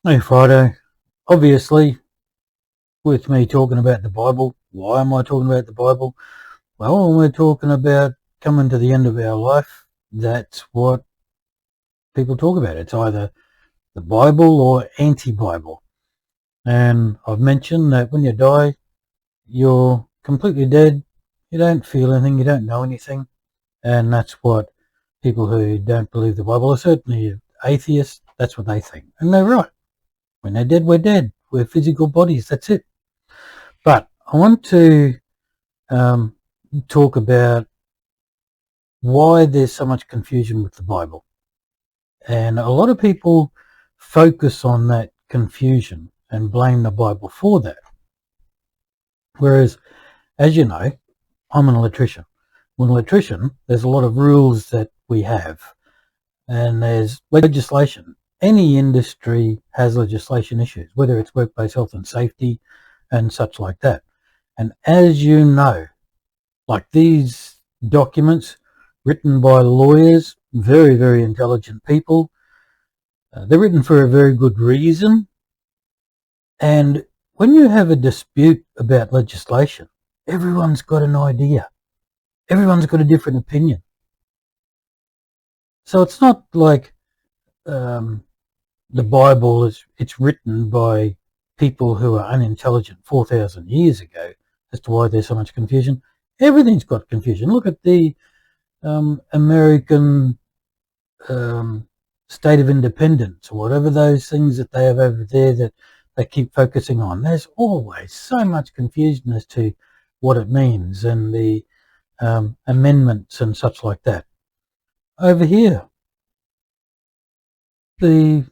Hey Friday, obviously with me talking about the Bible, why am I talking about the Bible? Well, when we're talking about coming to the end of our life, that's what people talk about. It's either the Bible or anti-Bible. And I've mentioned that when you die, you're completely dead. You don't feel anything, you don't know anything. And that's what people who don't believe the Bible, or certainly atheists, that's what they think. And they're right. When they're dead, we're dead. We're physical bodies, that's it. But I want to um, talk about why there's so much confusion with the Bible. And a lot of people focus on that confusion and blame the Bible for that. Whereas, as you know, I'm an electrician. When an electrician, there's a lot of rules that we have, and there's legislation. Any industry has legislation issues, whether it's workplace health and safety and such like that. And as you know, like these documents written by lawyers, very, very intelligent people. They're written for a very good reason. And when you have a dispute about legislation, everyone's got an idea. Everyone's got a different opinion. So it's not like the Bible it's written by people who are unintelligent 4,000 years ago as to why there's so much confusion. Everything's got confusion. Look at the American State of Independence or whatever those things that they have over there that they keep focusing on. There's always so much confusion as to what it means and the amendments and such like that. Over here, the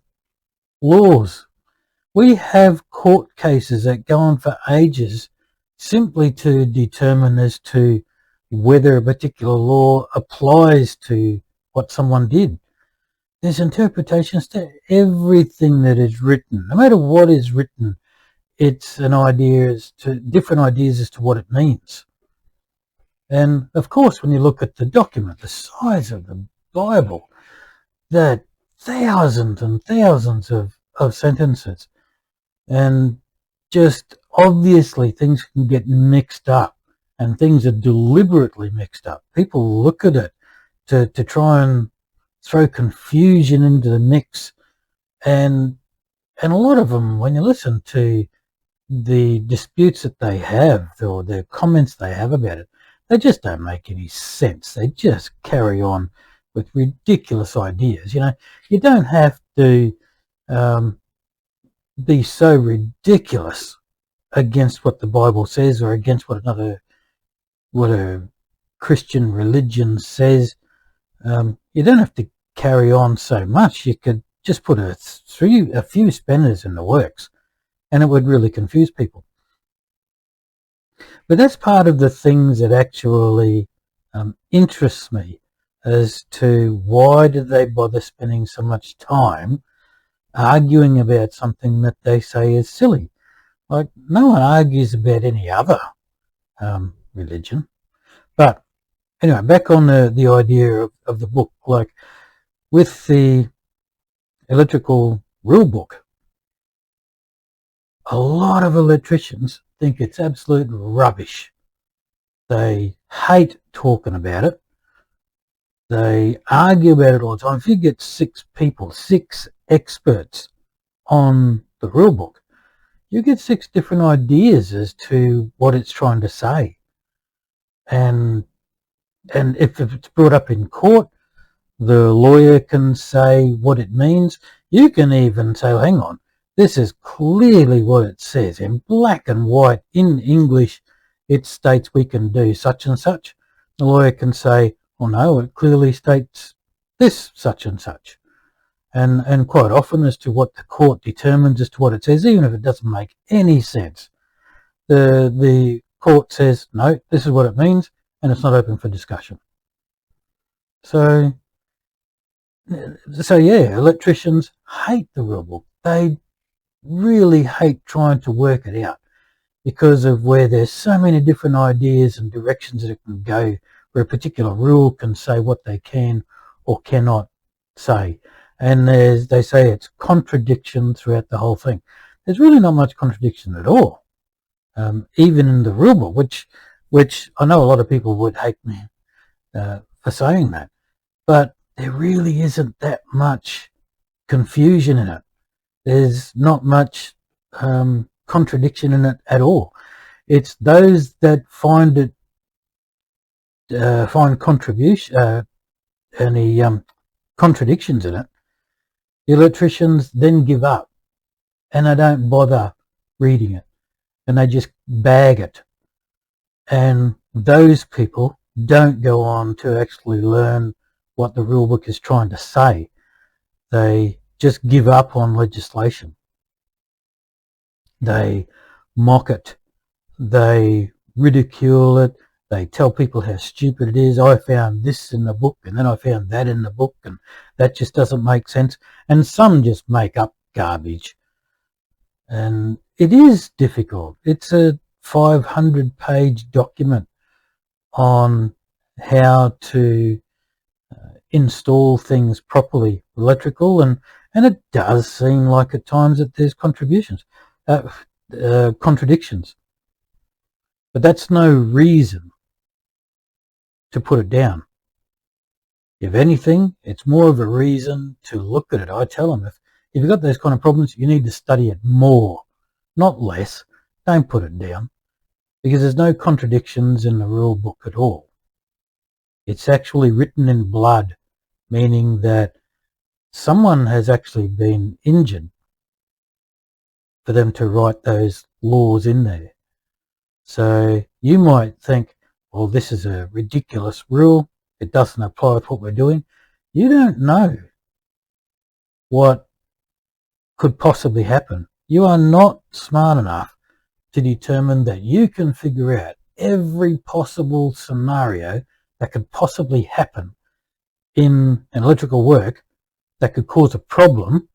laws. We have court cases that go on for ages simply to determine as to whether a particular law applies to what someone did. There's interpretations to everything that is written. No matter what is written, it's an idea as to different ideas as to what it means. And of course, when you look at the document, the size of the Bible, that thousands and thousands of sentences, and just obviously things can get mixed up, and things are deliberately mixed up. People look at it to try and throw confusion into the mix, and a lot of them, when you listen to the disputes that they have or the comments they have about it, they just don't make any sense. They just carry on with ridiculous ideas. You don't have to be so ridiculous against what the Bible says or against what a Christian religion says. You don't have to carry on so much. You could just put a few spanners in the works, and it would really confuse people. But that's part of the things that actually interests me as to why did they bother spending so much time arguing about something that they say is silly. Like, no one argues about any other religion. But anyway, back on the idea of the book, like with the electrical rule book, a lot of electricians think it's absolute rubbish. They hate talking about it. They argue about it all the time. If you get 6 people, 6 experts on the rule book, you get 6 different ideas as to what it's trying to say. And if it's brought up in court, the lawyer can say what it means. You can even say, hang on, this is clearly what it says in black and white in English. It states we can do such and such. The lawyer can say, well, no, it clearly states this, such and such. And quite often as to what the court determines as to what it says, even if it doesn't make any sense, the court says, no, this is what it means, and it's not open for discussion. So yeah, electricians hate the rule book. They really hate trying to work it out because of where there's so many different ideas and directions that it can go, where a particular rule can say what they can or cannot say. And they say it's contradiction throughout the whole thing. There's really not much contradiction at all, even in the rule book, which I know a lot of people would hate me for saying that, but there really isn't that much confusion in it. There's not much contradiction in it at all. It's those that find it find any contradictions in it. The electricians then give up and they don't bother reading it and they just bag it. And those people don't go on to actually learn what the rule book is trying to say. They just give up on legislation. They mock it. They ridicule it. They tell people how stupid it is. I found this in the book and then I found that in the book and that just doesn't make sense. And some just make up garbage. And it is difficult. It's a 500-page document on how to install things properly, electrical, and it does seem like at times that there's contradictions. But that's no reason to put it down. If anything, it's more of a reason to look at it. I tell them, if you've got those kind of problems, you need to study it more, not less. Don't put it down, because there's no contradictions in the rule book at all. It's actually written in blood, meaning that someone has actually been injured for them to write those laws in there. So you might think, well, this is a ridiculous rule. It doesn't apply to what we're doing. You don't know what could possibly happen. You are not smart enough to determine that you can figure out every possible scenario that could possibly happen in an electrical work that could cause a problem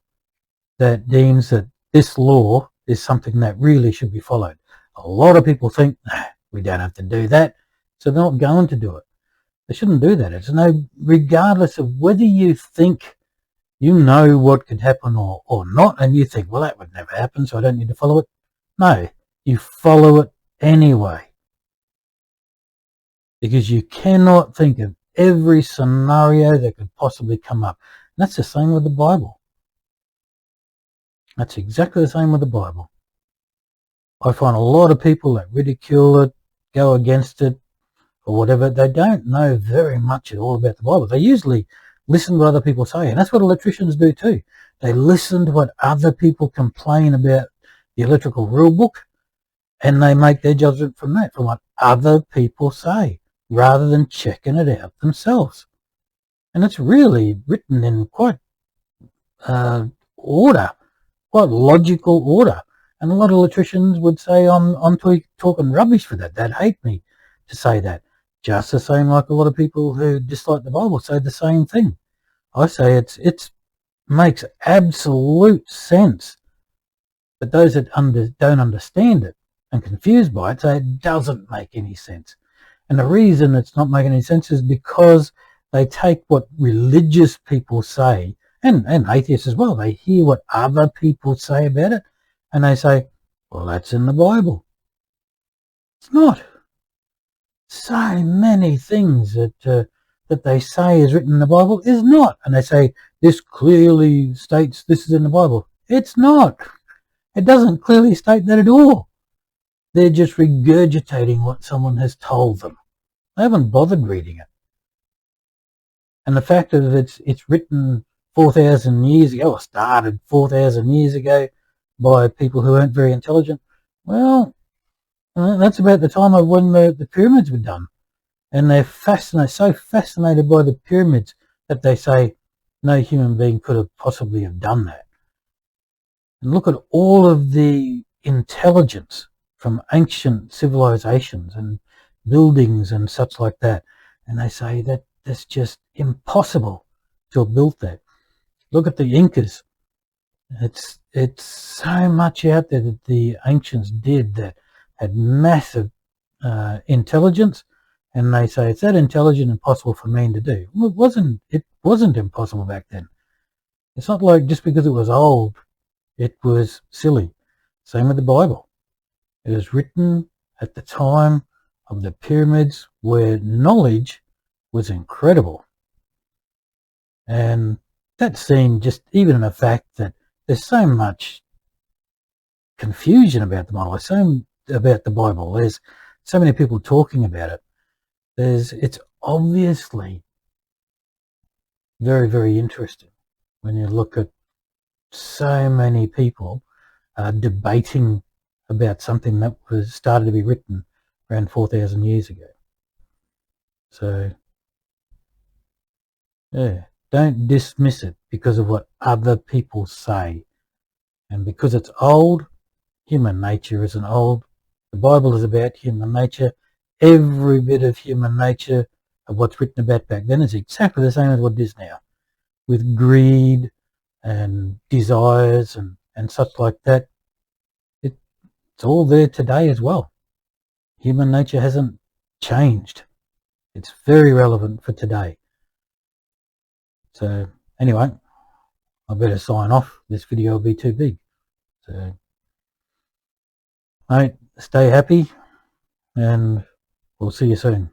that deems that this law is something that really should be followed. A lot of people think, nah, we don't have to do that, so they're not going to do it. They shouldn't do that. It's no, regardless of whether you think you know what could happen or not, and you think, well, that would never happen, so I don't need to follow it. No, you follow it anyway, because you cannot think of every scenario that could possibly come up. And that's the same with the Bible. That's exactly the same with the Bible. I find a lot of people that ridicule it, go against it, or whatever, they don't know very much at all about the Bible. They usually listen to what other people say, and that's what electricians do too. They listen to what other people complain about the electrical rule book, and they make their judgment from that, from what other people say, rather than checking it out themselves. And it's really written in quite order, quite logical order. And a lot of electricians would say I'm talking rubbish for that. They'd hate me to say that. Just the same like a lot of people who dislike the Bible say the same thing. I say it makes absolute sense. But those that don't understand it and confused by it say it doesn't make any sense. And the reason it's not making any sense is because they take what religious people say, and atheists as well, they hear what other people say about it, and they say, well, that's in the Bible. It's not. So many things that they say is written in the Bible is not. And they say, this clearly states this is in the Bible. It's not. It doesn't clearly state that at all. They're just regurgitating what someone has told them. They haven't bothered reading it. And the fact that it's written 4,000 years ago, or started 4,000 years ago by people who weren't very intelligent, well, that's about the time of when the pyramids were done. And they're so fascinated by the pyramids that they say no human being could have possibly have done that. And look at all of the intelligence from ancient civilizations and buildings and such like that. And they say that that's just impossible to have built that. Look at the Incas. It's so much out there that the ancients did that had massive intelligence, and they say it's that intelligent and impossible for man to do. Well, it wasn't impossible back then. It's not like just because it was old, it was silly. Same with the Bible. It was written at the time of the pyramids where knowledge was incredible. And that's seen just even in the fact that there's so much confusion about the Bible, There's so many people talking about it. It's obviously very, very interesting when you look at so many people debating about something that was started to be written around 4,000 years ago. So, yeah, don't dismiss it because of what other people say. And because it's old, human nature isn't old. The Bible is about human nature. Every bit of human nature of what's written about back then is exactly the same as what it is now, with greed and desires and such like that. It's all there today as well. Human nature hasn't changed. It's very relevant for today. So anyway, I better sign off. This video will be too big. So, mate, stay happy and we'll see you soon.